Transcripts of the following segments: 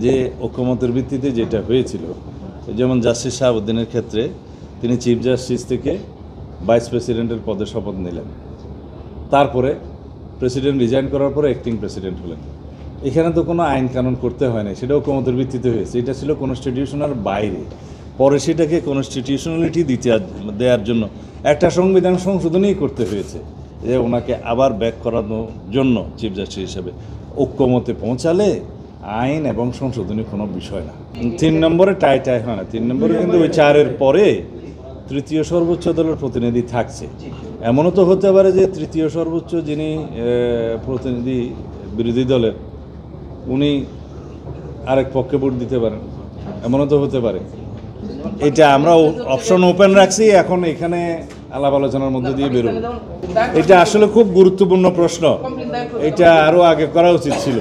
যে ঐকমত্যের ভিত্তিতে যেটা হয়েছিল, যেমন জাস্টিস শাহাবুদ্দিনের ক্ষেত্রে তিনি চিফ জাস্টিস থেকে ভাইস প্রেসিডেন্টের পদে শপথ নিলেন, তারপরে প্রেসিডেন্ট রিজাইন করার পরে অ্যাক্টিং প্রেসিডেন্ট হলেন। এখানে তো কোনো আইন কানুন করতে হয় না, সেটা ঐকমত্যের ভিত্তিতে হয়েছে। এটা ছিল কনস্টিটিউশনাল বাইরে, পরে সেটাকে কনস্টিটিউশনালিটি দেওয়ার জন্য একটা সংবিধান সংশোধনই করতে হয়েছে, যে ওনাকে আবার ব্যাক করানোর জন্য চিফ জাস্টিস হিসেবে। ঐকমত্যে পৌঁছালে আইন এবং সংশোধনী কোনো বিষয় না। 3 নম্বরে টাই হয় না, 3 নম্বরে কিন্তু ওই 4-এর পরে তৃতীয় সর্বোচ্চ দলের প্রতিনিধি থাকছে। এমনও তো হতে পারে যে তৃতীয় সর্বোচ্চ যিনি প্রতিনিধি বিরোধী দলের, উনি আরেক পক্ষে ভোট দিতে পারেন, এমনও তো হতে পারে। এটা আমরা অপশন ওপেন রাখছি, এখন এখানে আলাপ আলোচনার মধ্যে দিয়ে বেরোব। এটা আসলে খুব গুরুত্বপূর্ণ প্রশ্ন, এটা আরও আগে করা উচিত ছিল।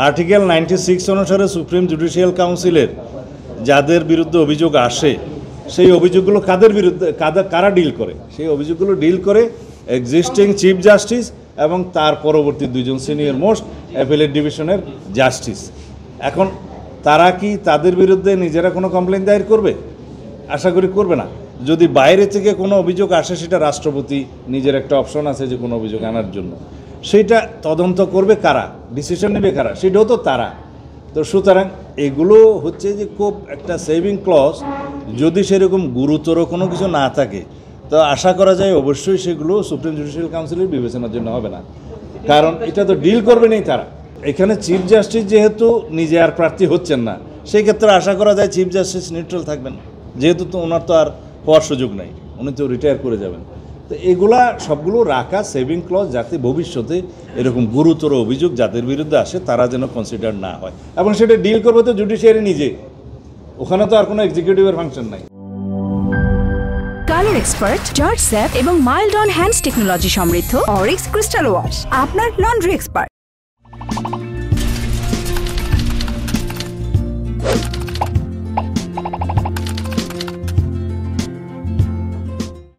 আর্টিকেল 96 অনুসারে সুপ্রিম জুডিশিয়াল কাউন্সিলের যাদের বিরুদ্ধে অভিযোগ আসে, সেই অভিযোগগুলো কাদের বিরুদ্ধে কারা ডিল করে, সেই অভিযোগগুলো ডিল করে এক্সিস্টিং চিফ জাস্টিস এবং তার পরবর্তী 2জন সিনিয়র মোস্ট অ্যাপিলেট ডিভিশনের জাস্টিস। এখন তারা কি তাদের বিরুদ্ধে নিজেরা কোনো কমপ্লেন দায়ের করবে? আশা করি করবে না। যদি বাইরে থেকে কোনো অভিযোগ আসে, সেটা রাষ্ট্রপতি নিজের একটা অপশন আছে যে কোনো অভিযোগ আনার জন্য, সেইটা তদন্ত করবে কারা, ডিসিশন নেবে কারা, সেটাও তো তারা। তো সুতরাং এগুলো হচ্ছে যে খুব একটা সেভিং ক্লজ, যদি সেরকম গুরুতর কোনো কিছু না থাকে তো আশা করা যায় অবশ্যই সেগুলো সুপ্রিম জুডিশিয়াল কাউন্সিলের বিবেচনার জন্য হবে না, কারণ এটা তো ডিল করবে নেই তারা। এখানে চিফ জাস্টিস যেহেতু নিজে আর প্রার্থী হচ্ছেন না, সেই ক্ষেত্রে আশা করা যায় চিফ জাস্টিস নিউট্রাল থাকবেন, যেহেতু তো ওনার তো আর হওয়ার সুযোগ নাই, উনি তো রিটায়ার করে যাবেন। তো এগুলা সবগুলো রাখা সেভিং ক্লজ, যাতে ভবিষ্যতে এরকম গুরুতর অভিযোগ যাদের বিরুদ্ধে আসে তারা যেন কনসিডার না হয়, এবং সেটা ডিল করবে তো জুডিশিয়ারি নিজে, ওখানে তো আর কোনো এক্সিকিউটিভের ফাংশন নাই। কালার এক্সপার্ট, জর্জ স্যাপ এবং মাইল্ড অন হ্যান্ডস টেকনোলজি সমৃদ্ধ অরিক্স ক্রিস্টাল ওয়াশ আপনার লন্ড্রি এক্সপার্ট।